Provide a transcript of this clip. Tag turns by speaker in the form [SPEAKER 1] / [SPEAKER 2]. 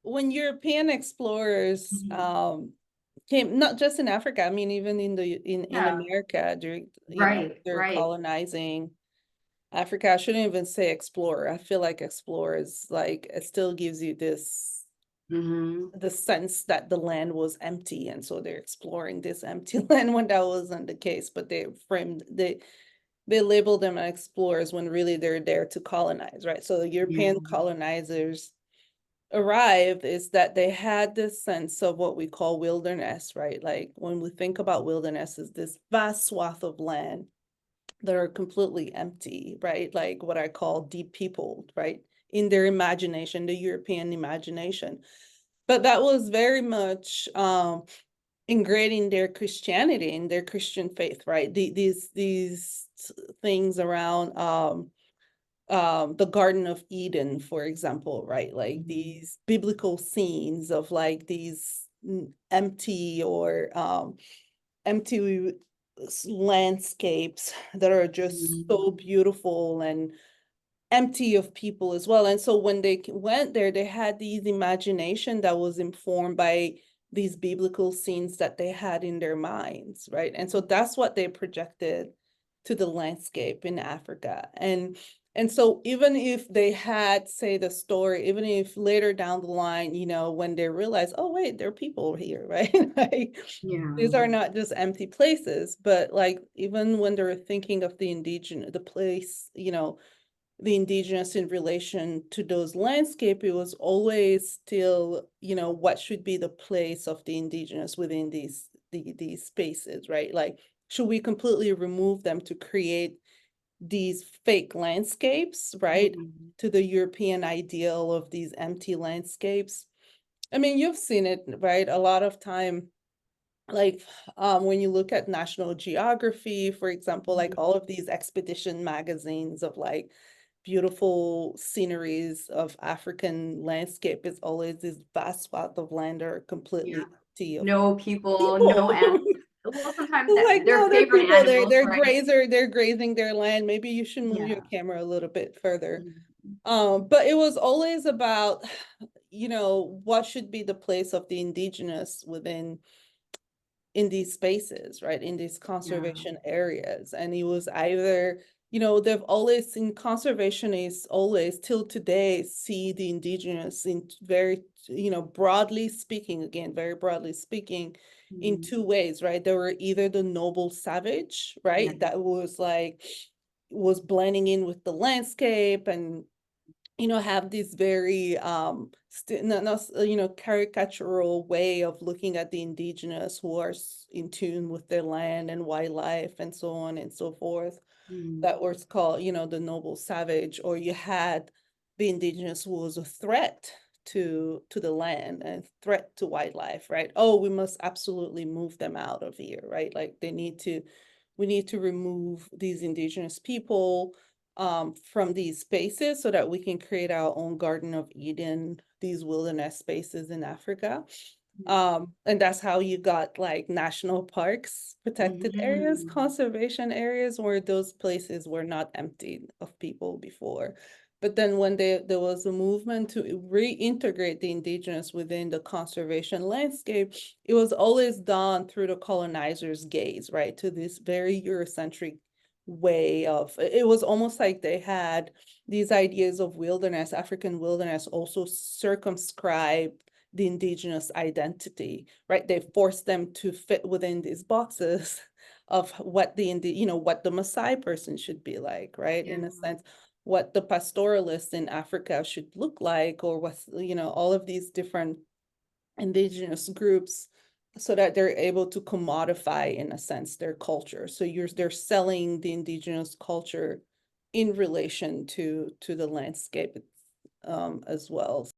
[SPEAKER 1] when European explorers
[SPEAKER 2] Mhm.
[SPEAKER 1] came, not just in Africa, I mean, even in
[SPEAKER 2] Yeah,
[SPEAKER 1] America during,
[SPEAKER 2] right,
[SPEAKER 1] they're
[SPEAKER 2] right.
[SPEAKER 1] colonizing Africa. I shouldn't even say explorer. I feel like explorers, like, it still gives you
[SPEAKER 2] Hmm.
[SPEAKER 1] the sense that the land was empty, and so they're exploring this empty land when that wasn't the case. But they label them as explorers when really they're there to colonize, right? So the
[SPEAKER 2] Yeah.
[SPEAKER 1] European colonizers arrived is that they had this sense of what we call wilderness, right? Like when we think about wilderness is this vast swath of land that are completely empty, right? Like what I call deep peopled, right? In their imagination, the European imagination. But that was very much ingrained in their Christianity, in their Christian faith, right? These things around the Garden of Eden, for example, right? Like
[SPEAKER 2] Mhm.
[SPEAKER 1] these biblical scenes of like these empty or empty landscapes that are just
[SPEAKER 2] Mhm.
[SPEAKER 1] so beautiful and empty of people as well. And so when they went there, they had these imagination that was informed by these biblical scenes that they had in their minds, right? And so that's what they projected to the landscape in Africa. And so even if they had, say, the story, even if later down the line, when they realize, oh wait, there are people here, right? Like these
[SPEAKER 2] Yeah.
[SPEAKER 1] are not just empty places, but like even when they're thinking of the indigenous, the place, the indigenous in relation to those landscape, it was always still, what should be the place of the indigenous within these spaces, right? Like, should we completely remove them to create these fake landscapes, right?
[SPEAKER 2] Mhm.
[SPEAKER 1] To the European ideal of these empty landscapes. I mean, you've seen it, right? A lot of time, like when you look at National Geography, for example, like
[SPEAKER 2] Mhm.
[SPEAKER 1] all of these expedition magazines of like beautiful sceneries of African landscape, is always this vast swath of land that are
[SPEAKER 2] Yeah.
[SPEAKER 1] completely empty of
[SPEAKER 2] No people, no
[SPEAKER 1] people.
[SPEAKER 2] animals. Well, sometimes
[SPEAKER 1] It's like,
[SPEAKER 2] their
[SPEAKER 1] no, they're
[SPEAKER 2] favorite
[SPEAKER 1] people,
[SPEAKER 2] animals, right?
[SPEAKER 1] they're grazing their land. Maybe you should move your
[SPEAKER 2] Yeah.
[SPEAKER 1] camera a little bit further.
[SPEAKER 2] Mhm.
[SPEAKER 1] But it was always about, what should be the place of the indigenous within in these spaces, right? In these
[SPEAKER 2] Yeah.
[SPEAKER 1] conservation areas. And it was either, they've always seen conservationists always till today see the indigenous in very, broadly speaking, again, very broadly speaking, in
[SPEAKER 2] Mhm.
[SPEAKER 1] two ways, right? There were either the noble savage,
[SPEAKER 2] Yeah.
[SPEAKER 1] right? That was like, was blending in with the landscape and have this very caricatural way of looking at the indigenous who are in tune with their land and wildlife and so on and so forth.
[SPEAKER 2] Mhm.
[SPEAKER 1] That was called, the noble savage. Or you had the indigenous who was a threat to the land and threat to wildlife, right? Oh, we must absolutely move them out of here, right? Like we need to remove these indigenous people from these spaces so that we can create our own Garden of Eden, these wilderness spaces in Africa. And that's how you got like national parks, protected areas,
[SPEAKER 2] Mhm.
[SPEAKER 1] conservation areas, where those places were not emptied of people before. But then when there was a movement to reintegrate the indigenous within the conservation landscape, it was always done through the colonizer's gaze, right? To this very Eurocentric way of, it was almost like they had these ideas of wilderness, African wilderness, also circumscribe the indigenous identity, right? They forced them to fit within these boxes of what what the Maasai person should be like, right?
[SPEAKER 2] Yeah.
[SPEAKER 1] In a sense, what the pastoralist in Africa should look like, or what's, all of these different indigenous groups, so that they're able to commodify, in a sense, their culture. So they're selling the indigenous culture in relation to the landscape as well.